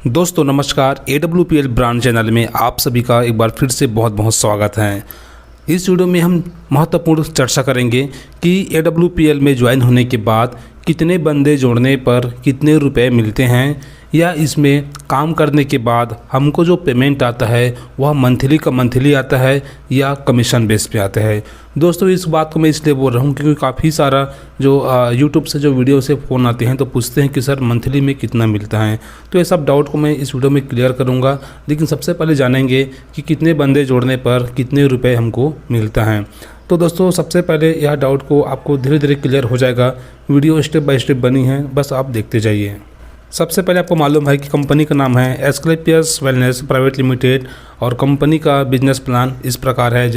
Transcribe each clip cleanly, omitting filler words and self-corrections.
दोस्तों नमस्कार, AWPL brand channel में आप सभी का एक बार फिर से बहुत बहुत स्वागत है। इस वीडियो में हम महत्वपूर्ण चर्चा करेंगे कि AWPL में ज्वाइन होने के बाद कितने बंदे जोड़ने पर कितने रुपए मिलते हैं, या इसमें काम करने के बाद हमको जो पेमेंट आता है वह मंथली का मंथली आता है या कमीशन बेस पे आता है। दोस्तों इस बात को मैं इसलिए बोल रहा हूँ क्योंकि काफ़ी सारा जो यूट्यूब से जो वीडियो से फ़ोन आते हैं तो पूछते हैं कि सर मंथली में कितना मिलता है। तो ये सब डाउट को मैं इस वीडियो में क्लियर करूँगा, लेकिन सबसे पहले जानेंगे कि कितने बंदे जोड़ने पर कितने रुपये हमको मिलता है। तो दोस्तों सबसे पहले यह डाउट को आपको धीरे धीरे क्लियर हो जाएगा। वीडियो स्टेप बाय स्टेप बनी है, बस आप देखते जाइए। सबसे पहले आपको मालूम है कि कंपनी का नाम है एस्क्लेपियस वेलनेस प्राइवेट लिमिटेड और कंपनी का बिजनेस प्लान इस प्रकार है।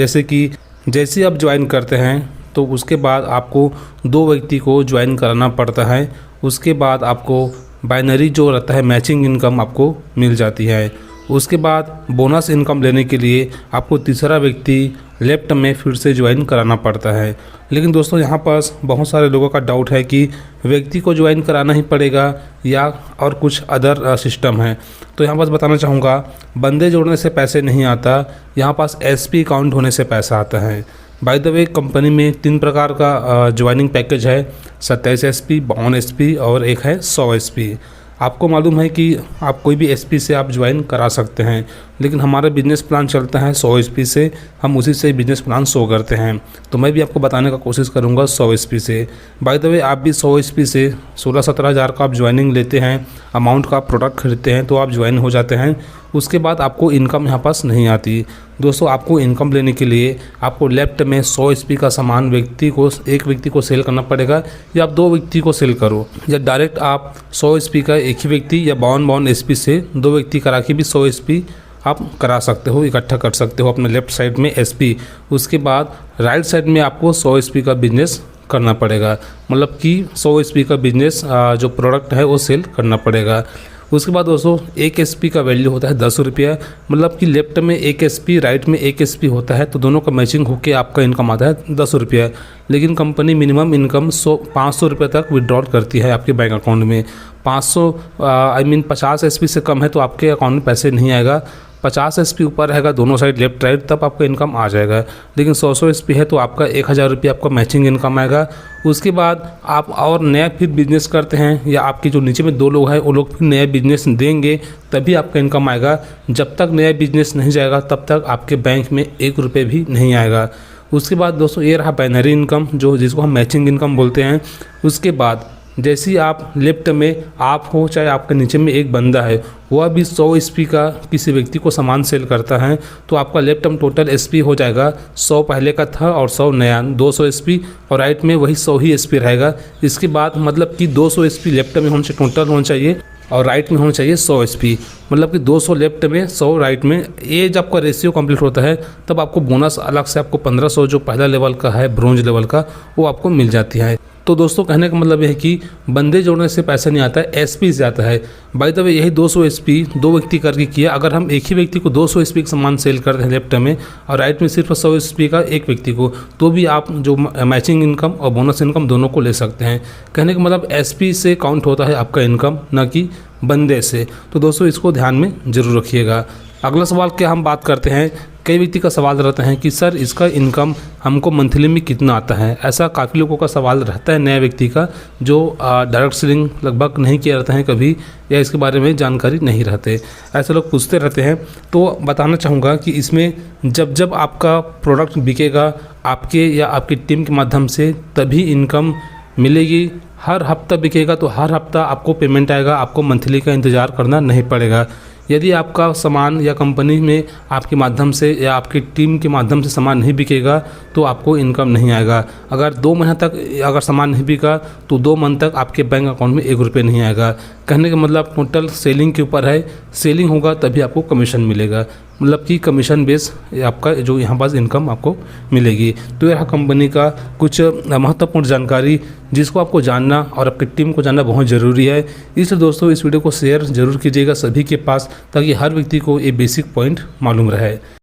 जैसे आप ज्वाइन करते हैं तो उसके बाद आपको 2 व्यक्ति को ज्वाइन कराना पड़ता है। उसके बाद आपको बाइनरी जो रहता है मैचिंग इनकम आपको मिल जाती है। उसके बाद बोनस इनकम लेने के लिए आपको तीसरा व्यक्ति लेफ्ट में फिर से ज्वाइन कराना पड़ता है। लेकिन दोस्तों यहाँ पास बहुत सारे लोगों का डाउट है कि व्यक्ति को ज्वाइन कराना ही पड़ेगा या और कुछ अदर सिस्टम है। तो यहाँ पास बताना चाहूँगा, बंदे जोड़ने से पैसे नहीं आता, यहाँ पास SP अकाउंट होने से पैसा आता है। बाय द वे कंपनी में 3 प्रकार का ज्वाइनिंग पैकेज है, 27 SP, 52 SP और एक है 100 SP। आपको मालूम है कि आप कोई भी SP से आप ज्वाइन करा सकते हैं, लेकिन हमारा बिजनेस प्लान चलता है 100 SP से, हम उसी से बिजनेस प्लान शो करते हैं। तो मैं भी आपको बताने का कोशिश करूंगा 100 SP से। बाय द वे आप भी 100 SP से 16-17 हज़ार का आप ज्वाइनिंग लेते हैं, अमाउंट का प्रोडक्ट खरीदते हैं तो आप ज्वाइन हो जाते हैं। उसके बाद आपको इनकम यहाँ पास नहीं आती। दोस्तों आपको इनकम लेने के लिए आपको लेफ्ट में 100 SP का सामान एक व्यक्ति को सेल करना पड़ेगा, या आप 2 व्यक्ति को सेल करो, या डायरेक्ट आप 100 SP का एक ही व्यक्ति या 52 SP से 2 व्यक्ति करा के भी 100 SP आप करा सकते हो, इकट्ठा कर सकते हो अपने लेफ्ट साइड में SP। उसके बाद राइट साइड में आपको 100 SP का बिजनेस करना पड़ेगा, मतलब कि 100 SP का बिजनेस जो प्रोडक्ट है वो सेल करना पड़ेगा। उसके बाद दोस्तों एक SP का वैल्यू होता है 10 रुपया, मतलब कि लेफ्ट में एक SP राइट में एक SP होता है, तो दोनों का मैचिंग होकर आपका इनकम आता है 10 रुपया। लेकिन कंपनी मिनिमम इनकम 500 रुपये तक विड्रॉल करती है आपके बैंक अकाउंट में। 50 SP से कम है तो आपके अकाउंट में पैसे नहीं आएगा। 50 SP ऊपर रहेगा दोनों साइड लेफ्ट राइट, तब आपका इनकम आ जाएगा। लेकिन 100 SP है तो आपका 1000 रुपये आपका मैचिंग इनकम आएगा। उसके बाद आप और नया फिर बिजनेस करते हैं, या आपके जो नीचे में 2 लोग हैं वो लोग फिर नया बिजनेस देंगे, तभी आपका इनकम आएगा। जब तक नया बिजनेस नहीं जाएगा तब तक आपके बैंक में 1 रुपये भी नहीं आएगा। उसके बाद दोस्तों ये रहा बाइनरी इनकम, जिसको हम मैचिंग इनकम बोलते हैं। उसके बाद जैसे ही आप लेफ्ट में आप हो, चाहे आपके नीचे में एक बंदा है वह भी 100 SP का किसी व्यक्ति को सामान सेल करता है, तो आपका लेफ्ट में टोटल SP हो जाएगा 100 पहले का था और 100 नया, 200 SP, और राइट में वही 100 ही SP रहेगा। इसके बाद मतलब कि 200 SP लेफ्ट में होने टोटल होना चाहिए और राइट में होना चाहिए 100 SP, मतलब कि 200 लेफ्ट में 100 राइट में। ये जब आपका रेशियो कंप्लीट होता है तब आपको बोनस अलग से आपको 1500 जो पहला लेवल का है ब्रोंज लेवल का, वो आपको मिल जाती है। तो दोस्तों कहने का मतलब यह है कि बंदे जोड़ने से पैसा नहीं आता है, SP से आता है। बाय द वे यही 200 SP 2 व्यक्ति करके किया। अगर हम एक ही व्यक्ति को 200 SP का सामान सेल करते हैं लेफ्ट में और राइट में सिर्फ 100 SP का एक व्यक्ति को, तो भी आप जो मैचिंग इनकम और बोनस इनकम दोनों को ले सकते हैं। कहने का मतलब SP से काउंट होता है आपका इनकम, न कि बंदे से। तो दोस्तों इसको ध्यान में ज़रूर रखिएगा। अगला सवाल क्या हम बात करते हैं, कई व्यक्ति का सवाल रहता है कि सर इसका इनकम हमको मंथली में कितना आता है। ऐसा काफ़ी लोगों का सवाल रहता है नया व्यक्ति का, जो डायरेक्ट सेलिंग लगभग नहीं किया रहता है कभी, या इसके बारे में जानकारी नहीं रहते, ऐसे लोग पूछते रहते हैं। तो बताना चाहूँगा कि इसमें जब आपका प्रोडक्ट बिकेगा आपके या आपकी टीम के माध्यम से, तभी इनकम मिलेगी। हर हफ्ता बिकेगा तो हर हफ्ता आपको पेमेंट आएगा, आपको मंथली का इंतज़ार करना नहीं पड़ेगा। यदि आपका सामान या कंपनी में आपके माध्यम से या आपकी टीम के माध्यम से सामान नहीं बिकेगा तो आपको इनकम नहीं आएगा। अगर 2 महीने तक अगर सामान नहीं बिका तो 2 मंथ तक आपके बैंक अकाउंट में 1 रुपये नहीं आएगा। कहने का मतलब टोटल सेलिंग के ऊपर है, सेलिंग होगा तभी आपको कमीशन मिलेगा, मतलब कि कमीशन बेस आपका जो यहाँ पास इनकम आपको मिलेगी। तो यह कंपनी का कुछ महत्वपूर्ण जानकारी जिसको आपको जानना और आपकी टीम को जानना बहुत ज़रूरी है। इसलिए दोस्तों इस वीडियो को शेयर ज़रूर कीजिएगा सभी के पास, ताकि हर व्यक्ति को ये बेसिक पॉइंट मालूम रहे।